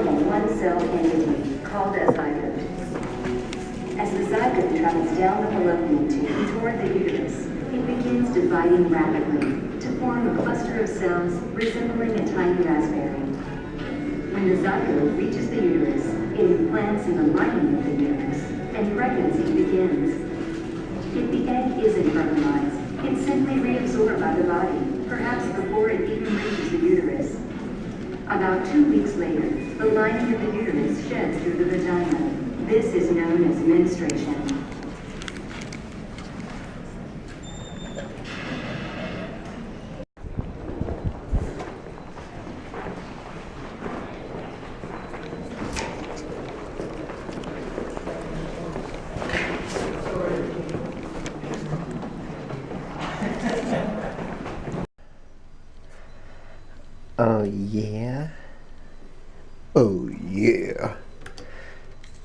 form a one-cell entity called a zygote. As the zygote travels down the fallopian tube toward the uterus, it begins dividing rapidly to form a cluster of cells resembling a tiny raspberry. When the zygote reaches the uterus, it implants in the lining of the uterus, and pregnancy begins. If the egg isn't fertilized, it's simply reabsorbed by the body, perhaps before it even reaches the uterus. About 2 weeks later, the lining of the uterus sheds through the vagina. This is known as menstruation. Oh yeah. Oh yeah.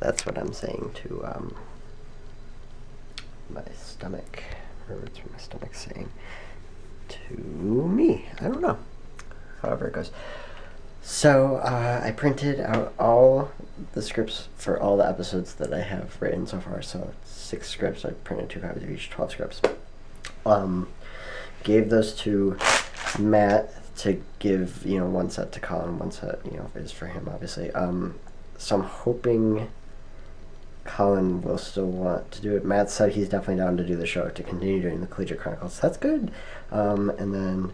That's what I'm saying to my stomach. Or what's my stomach saying to me? I don't know. However it goes. So I printed out all the scripts for all the episodes that I have written so far. So 6 scripts. I printed 2 copies of each, 12 scripts. Gave those to Matt to give, one set to Colin, one set, is for him, obviously. So I'm hoping Colin will still want to do it. Matt said he's definitely down to do the show, to continue doing the Collegiate Chronicles. That's good. And then,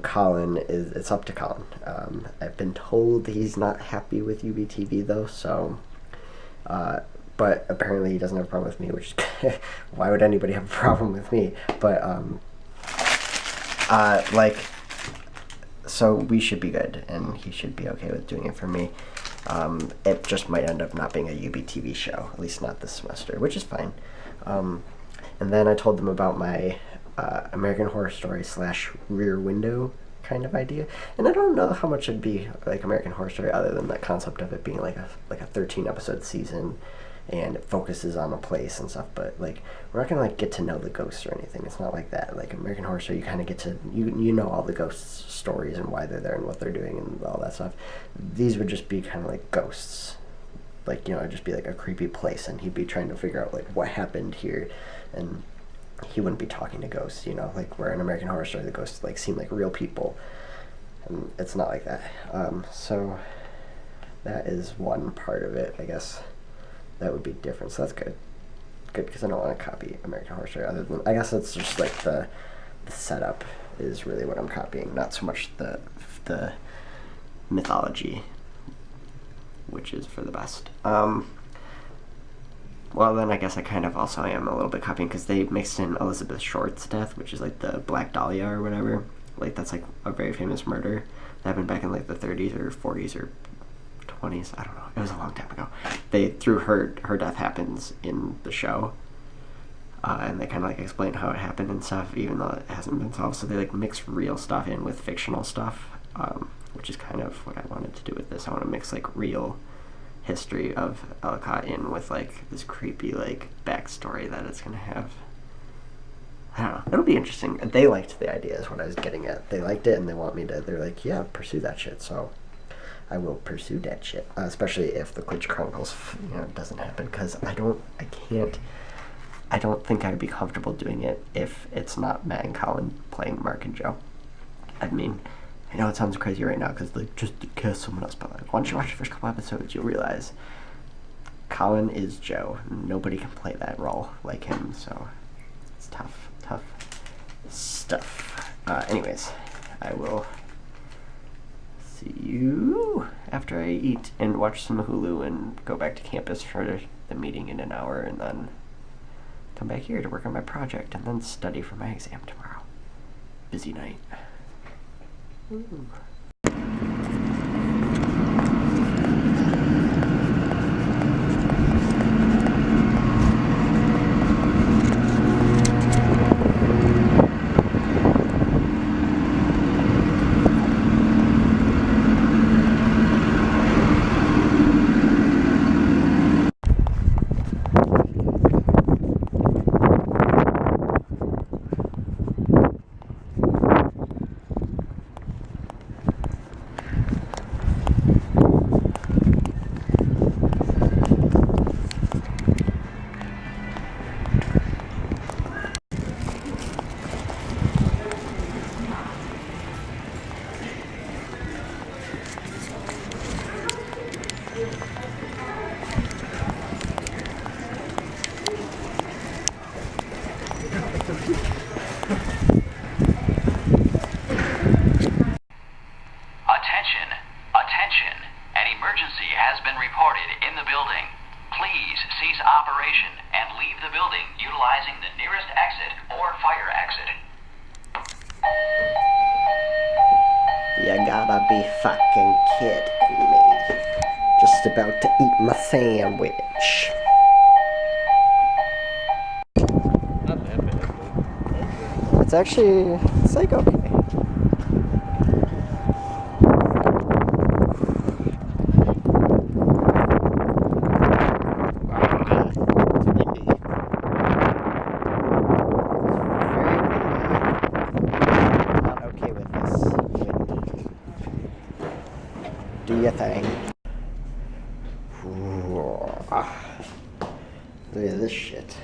Colin, it's up to Colin. I've been told he's not happy with UBTV, though, so... but apparently he doesn't have a problem with me, which why would anybody have a problem with me? But, so we should be good, and he should be okay with doing it for me. It just might end up not being a UBTV show, at least not this semester, which is fine. And then I told them about my American Horror Story / Rear Window kind of idea, and I don't know how much it'd be like American Horror Story other than that concept of it being like a 13 episode season, and it focuses on a place and stuff, but we're not gonna get to know the ghosts or anything. It's not like that. Like American Horror Story, you kind of get to you know all the ghosts' stories and why they're there and what they're doing and all that stuff. These would just be kind of like ghosts, it'd just be like a creepy place, and he'd be trying to figure out what happened here, and he wouldn't be talking to ghosts, where in American Horror Story the ghosts seem like real people, and it's not like that. So that is one part of it, I guess. That would be different, so that's good. Good, because I don't want to copy American Horror Story, other than, I guess it's just the setup is really what I'm copying, not so much the mythology, which is for the best. Well, then I guess I kind of also am a little bit copying, because they mixed in Elizabeth Short's death, which is the Black Dahlia or whatever. That's a very famous murder that happened back in the 30s or 40s or 20s, I don't know, it was a long time ago. They threw her death happens in the show, and they kind of explain how it happened and stuff, even though it hasn't been solved. So they mix real stuff in with fictional stuff, which is kind of what I wanted to do with this. I want to mix real history of Ellicott in with this creepy backstory that it's gonna have. I don't know, it'll be interesting. They liked the idea is what I was getting at. They liked it, and they want me to, they're like, yeah, pursue that shit. So I will pursue that shit, especially if the Glitch Chronicles, doesn't happen, because I don't think I'd be comfortable doing it if it's not Matt and Colin playing Mark and Joe. I mean, I know it sounds crazy right now, because just cast someone else, but once you watch the first couple episodes, you'll realize Colin is Joe. Nobody can play that role like him, so it's tough stuff. Anyways, I will see you after I eat and watch some Hulu and go back to campus for the meeting in an hour, and then come back here to work on my project and then study for my exam tomorrow. Busy night. Ooh. Attention! Attention! An emergency has been reported in the building. Please cease operation and leave the building utilizing the nearest exit or fire exit. You gotta be fucking kidding me. Just about to eat my sandwich. Not that bad, but It's actually, it's like okay. Not okay with this wind. Do your thing. Look at this shit.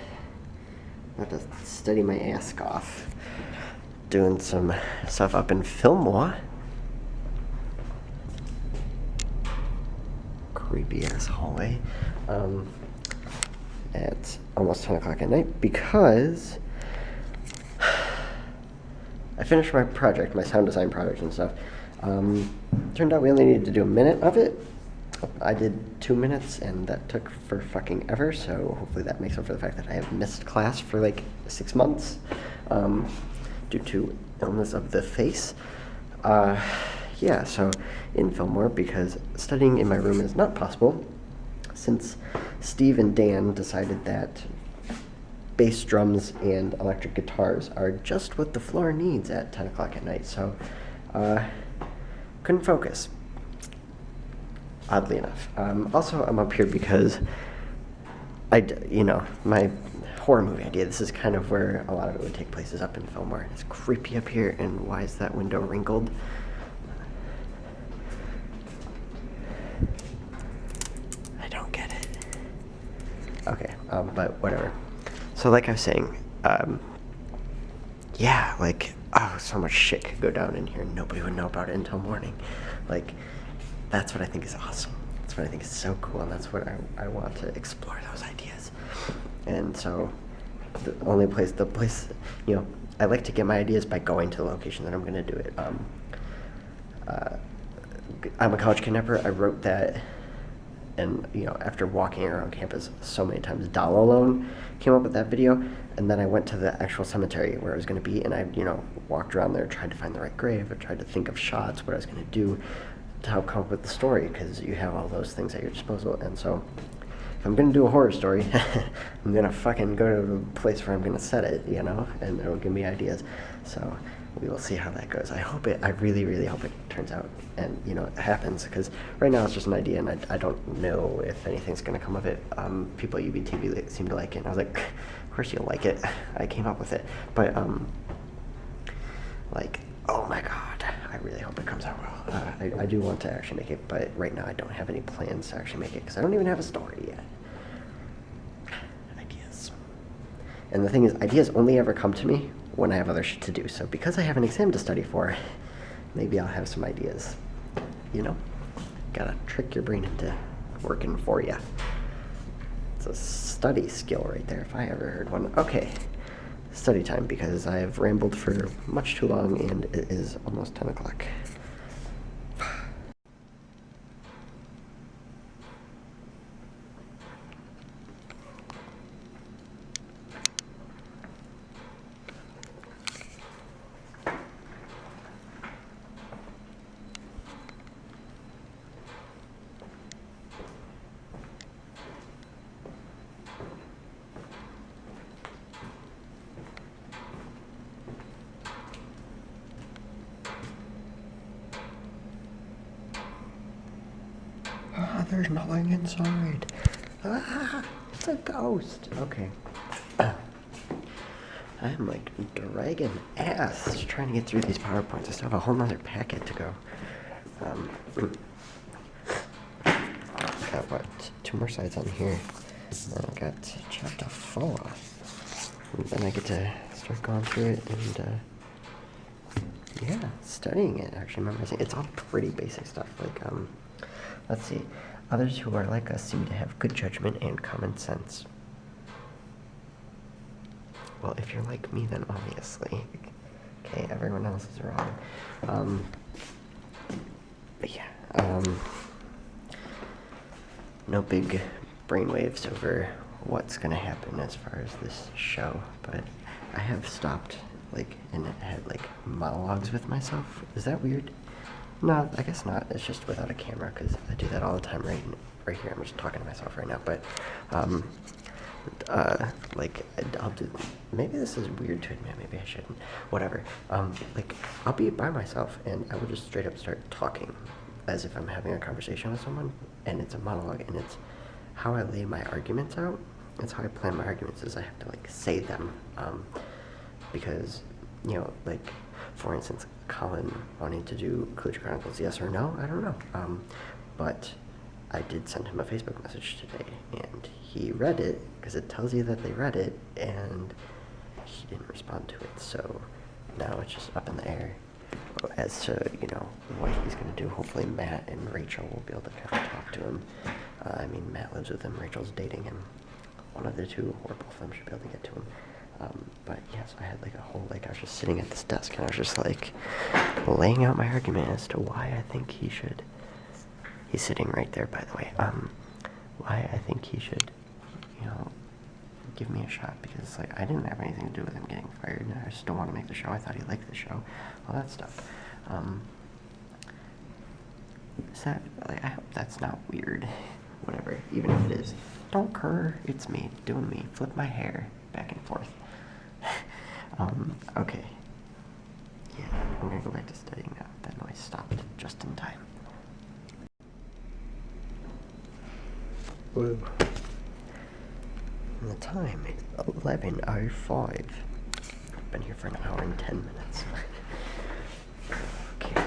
I have to study my ass off. Doing some stuff up in Fillmore. Creepy ass hallway. At almost 10 o'clock at night because I finished my project, my sound design project and stuff. Turned out we only needed to do a minute of it. I did 2 minutes and that took for fucking ever, so hopefully that makes up for the fact that I have missed class for like 6 months due to illness of the face. Yeah, so in Fillmore, because studying in my room is not possible, since Steve and Dan decided that bass drums and electric guitars are just what the floor needs at 10 o'clock at night, so couldn't focus, oddly enough. Also, I'm up here because my horror movie idea, this is kind of where a lot of it would take place, is up in Fillmore. It's creepy up here, and why is that window wrinkled? I don't get it. Okay, but whatever. So like I was saying, yeah, like, oh, so much shit could go down in here and nobody would know about it until morning. Like, that's what I think is awesome. That's what I think is so cool, and that's what I want to explore those ideas. And so, the place, I like to get my ideas by going to the location that I'm going to do it. I'm a college kidnapper. I wrote that, and after walking around campus so many times, Doll Alone came up with that video, and then I went to the actual cemetery where I was going to be, and I walked around there, tried to find the right grave, I tried to think of shots, what I was going to do to help come up with the story, because you have all those things at your disposal. And so if I'm going to do a horror story, I'm going to fucking go to the place where I'm going to set it, and it'll give me ideas. So we will see how that goes. I really, really hope it turns out and, it happens, because right now it's just an idea, and I don't know if anything's going to come of it. People at UBTV seem to like it, and I was like, of course you'll like it. I came up with it. But, oh my god, I really hope it comes out well. I do want to actually make it, but right now I don't have any plans to actually make it, because I don't even have a story yet. Ideas. And the thing is, ideas only ever come to me when I have other shit to do. So because I have an exam to study for, maybe I'll have some ideas. Gotta trick your brain into working for you. It's a study skill right there, if I ever heard one. Okay, study time, because I have rambled for much too long and it is almost 10 o'clock. There's nothing inside. It's a ghost. Okay. I'm like dragging ass trying to get through these PowerPoints. I still have a whole nother packet to go. Got what? 2 more slides on here. And I got chapter 4. And then I get to start going through it and yeah, studying it, actually memorizing. It's all pretty basic stuff. Like, let's see. Others who are like us seem to have good judgment and common sense. Well, if you're like me, then obviously. Okay, everyone else is wrong. But yeah, no big brainwaves over what's gonna happen as far as this show, but I have stopped, like, and had, like, monologues with myself. Is that weird? No, I guess not. It's just without a camera, because I do that all the time right here. I'm just talking to myself right now, but, like, I'll do, maybe this is weird to admit, maybe I shouldn't, whatever. Like, I'll be by myself, and I will just straight up start talking as if I'm having a conversation with someone, and it's a monologue, and it's how I lay my arguments out. It's how I plan my arguments, is I have to, like, say them, because, you know, like, for instance, Colin wanting to do Collegiate Chronicles, yes or no, I don't know, but I did send him a Facebook message today, and he read it, because it tells you that they read it, and he didn't respond to it, so now it's just up in the air as to, you know, what he's going to do. Hopefully Matt and Rachel will be able to kind of talk to him. I mean, Matt lives with him, Rachel's dating him. One of the two, or both of them, should be able to get to him. But yes, I had like a whole, like, I was just sitting at this desk, and I was just like laying out my argument as to why I think he should. He's sitting right there, by the way. Why I think he should, you know, give me a shot, because like I didn't have anything to do with him getting fired, and I still want to make the show. I thought he liked the show, all that stuff. Is that, like, I hope that's not weird. Whatever, even if it is. Don't cur, it's me, doing me. Flip my hair back and forth. Okay. Yeah, I'm gonna go back to studying now. That noise stopped just in time. Whoa. And the time is 11:05. Been here for an hour and 10 minutes. Okay.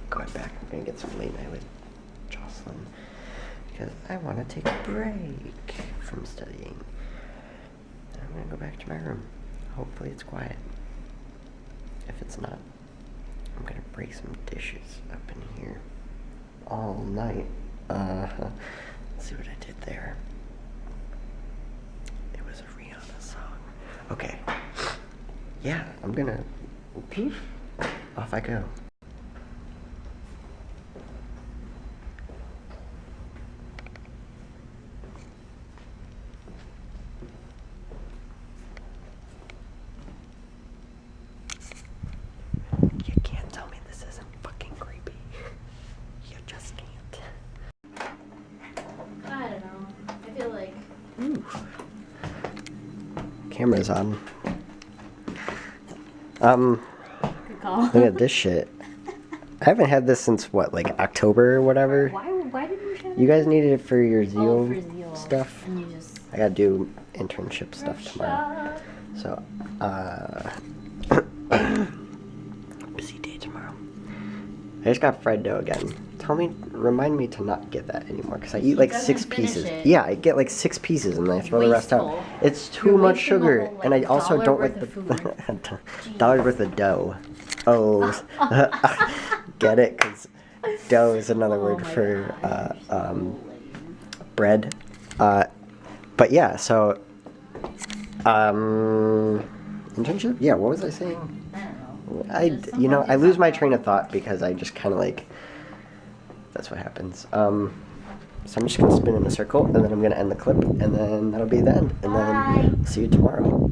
Going back, I'm gonna get some late night with Jocelyn, because I want to take a break from studying. And I'm gonna go back to my room. Hopefully it's quiet. If it's not, I'm gonna break some dishes up in here all night. Let's see what I did there. It was a Rihanna song. Okay. Yeah, I'm gonna, off I go. You can't tell me this isn't fucking creepy. You just can't. I don't know. I feel like Ooh. Camera's on. good call. Look at this shit. I haven't had this since what, like October or whatever? Why did we have You guys needed it for your Zeal, for Zeal stuff. And you just I gotta do internship stuff tomorrow. So, busy day tomorrow. I just got fried dough again. Remind me to not get that anymore, because I eat like doesn't 6 finish pieces. it. Yeah, I get like 6 pieces and then I throw the rest out. Wasteful. It's too You're much wasting a sugar, whole, and I like, also dollar don't worth like of the dollar worth of dough. Oh, get it? Because dough is another word my for God. bread. But yeah, so internship. Yeah, what was I saying? I don't know. You know, I lose my train of thought because I just kind of like, that's what happens. So I'm just gonna spin in a circle, and then I'm gonna end the clip, and then that'll be the end, and then see you tomorrow.